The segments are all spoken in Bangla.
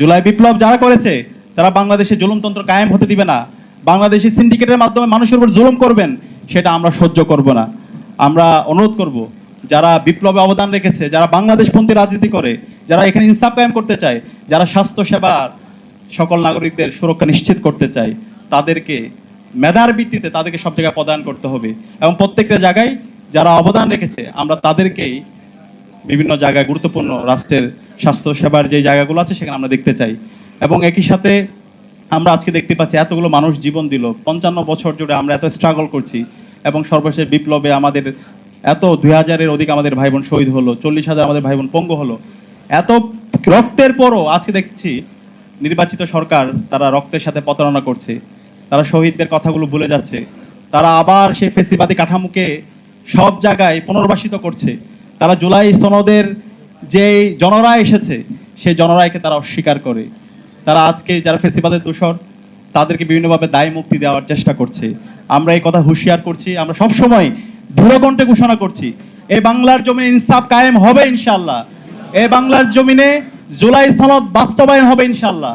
জুলাই বিপ্লব যারা করেছে তারা বাংলাদেশে জুলুমতন্ত্র কায়েম হতে দিবে না। বাংলাদেশি সিন্ডিকেটের মাধ্যমে মানুষের উপর জুলুম করবেন, সেটা আমরা সহ্য করব না। আমরা অনুরোধ করব, যারা বিপ্লবে অবদান রেখেছে, যারা বাংলাদেশপন্থী রাজনীতি করে, যারা এখানে ইনসাফ কায়েম করতে চায়, যারা স্বাস্থ্য সেবা সকল নাগরিকদের সুরক্ষা নিশ্চিত করতে চায়, তাদেরকে মেধার ভিত্তিতে তাদেরকে সব জায়গায় প্রদান করতে হবে। এবং প্রত্যেকটা জায়গায় যারা অবদান রেখেছে আমরা তাদেরকেই বিভিন্ন জায়গায় গুরুত্বপূর্ণ রাষ্ট্রের স্বাস্থ্য সেবার যে জায়গাগুলো আছে সেখানে আমরা দেখতে চাই। এবং একই সাথে আমরা আজকে দেখতে পাচ্ছি এতগুলো মানুষ জীবন দিল, 55 বছর জুড়ে আমরা এত স্ট্রাগল করছি, এবং সর্বশেষ বিপ্লবে আমাদের এত 2000-এর অধিক আমাদের ভাই বোন শহীদ হলো, 40,000 আমাদের ভাই বোন পঙ্গু হলো। এত রক্তের পরও আজকে দেখছি নির্বাচিত সরকার তারা রক্তের সাথে প্রতারণা করছে, তারা শহীদদের কথাগুলো ভুলে যাচ্ছে, তারা আবার সেই ফেসিবাদী কাঠামোকে সব জায়গায় পুনর্বাসিত করছে। তারা জুলাই সনদের যে জনরায় এসেছে সেই জনরায়কে তারা অস্বীকার করে, তারা আজকে যারা ফেসিবাদের দোষর তাদেরকে বিভিন্নভাবে দায় মুক্তি দেওয়ার চেষ্টা করছে। আমরা এই কথা হুঁশিয়ার করছি, আমরা সবসময় দৃঢ়কণ্ঠে ঘোষণা করছি, এই বাংলার জমিনে ইনসাফ কায়েম হবে ইনশাআল্লাহ। এই বাংলার জমিনে জুলাই সনদ বাস্তবায়ন হবে ইনশাআল্লাহ।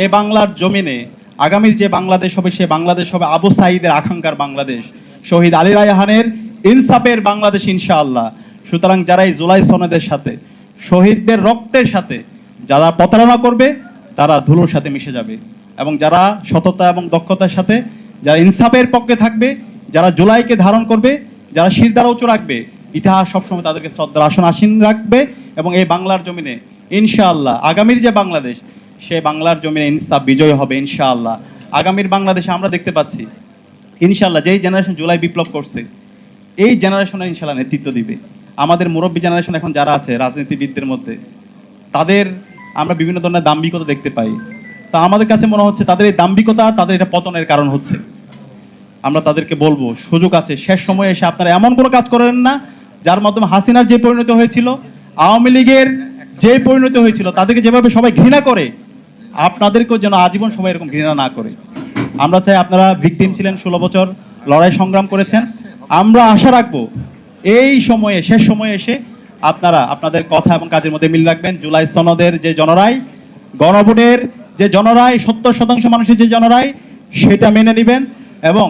এই বাংলার জমিনে আগামীর যে বাংলাদেশ হবে সে বাংলাদেশ হবে আবু সাঈদের আকাঙ্ক্ষার বাংলাদেশ, শহীদ আলী রায়হানের ইনসাফের বাংলাদেশ ইনশাআল্লাহ। সুতরাং যারা এই জুলাই সনদের সাথে, শহীদদের রক্তের সাথে যারা প্রতারণা করবে তারা ধুলোর সাথে মিশে যাবে, এবং যারা সততা এবং দক্ষতার সাথে যারা ইনসাফের পক্ষে থাকবে, যারা জুলাইকে ধারণ করবে, যারা শিরদাঁড়া উঁচু রাখবে, ইতিহাস সবসময় তাদেরকে শ্রদ্ধার আসন আসীন রাখবে। এবং এই বাংলার জমিনে ইনশাআল্লাহ আগামীর যে বাংলাদেশ, সে বাংলার জমিনে ইনসাফ বিজয় হবে ইনশাআল্লাহ। আগামীর বাংলাদেশে আমরা দেখতে পাচ্ছি ইনশাআল্লাহ যেই জেনারেশন জুলাই বিপ্লব করছে এই জেনারেশনের ইনশাআল্লাহ নেতৃত্ব দিবে। আমাদের মুরব্বী জেনারেশন এখন যারা আছে রাজনীতিবিদদের মধ্যে, তাদের আমরা বিভিন্ন ধরনের দাম্ভিকতা দেখতে পাই। তা আমাদের কাছে মনে হচ্ছে তাদের এই দাম্ভিকতা, তাদের এটা পতনের কারণ হচ্ছে। আমরা তাদেরকে বলবো সুযোগ আছে, শেষ সময়ে এসে আপনারা এমন কোনো কাজ করেন না যার মাধ্যমে হাসিনার যে পরিণতি হয়েছিল, আওয়ামী লীগের যে পরিণতি হয়েছিল, তাদেরকে যেভাবে সবাই ঘৃণা করে আপনাদেরকেও যেন আজীবন সবাই এরকম ঘৃণা না করে। আমরা চাই, আপনারা ভিকটিম ছিলেন, 16 বছর লড়াই সংগ্রাম করেছেন। আমরা আশা রাখবো এই সময়ে, শেষ সময়ে এসে আপনারা আপনাদের কথা এবং কাজের মধ্যে মিল রাখবেন। জুলাই সনদের যে জনরায়, গণভোটের যে জনরায়, 70% মানুষের যে জনরায়, সেটা মেনে নেবেন এবং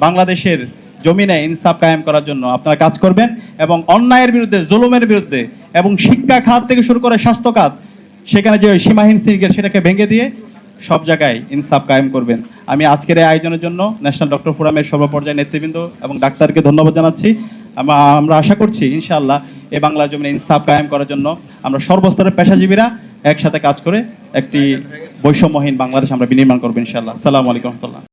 বাংলাদেশের জমিনে ইনসাফ কায়েম করার জন্য আপনারা কাজ করবেন। এবং অন্যায়ের বিরুদ্ধে, জুলুমের বিরুদ্ধে, এবং শিক্ষা খাত থেকে শুরু করে স্বাস্থ্য খাত, সেখানে যে সীমাহীন সিঙ্গেল সেটাকে ভেঙে দিয়ে সব জায়গায় ইনসাফ কায়েম করবেন। আমি আজকের এই আয়োজনের জন্য ন্যাশনাল ডক্টর ফোরামের সর্বপর্যায়ে নেতৃবৃন্দ এবং ডাক্তারকে ধন্যবাদ জানাচ্ছি। আমরা আশা করছি ইনশাআল্লাহ এই বাংলার জমিনে ইনসাফ কায়েম করার জন্য আমরা সর্বস্তরের পেশাজীবীরা একসাথে কাজ করে একটি বৈষম্যহীন বাংলাদেশ আমরা বিনির্মাণ করবো ইনশাআল্লাহ। আসসালামু আলাইকুম রহমতুল্লাহ।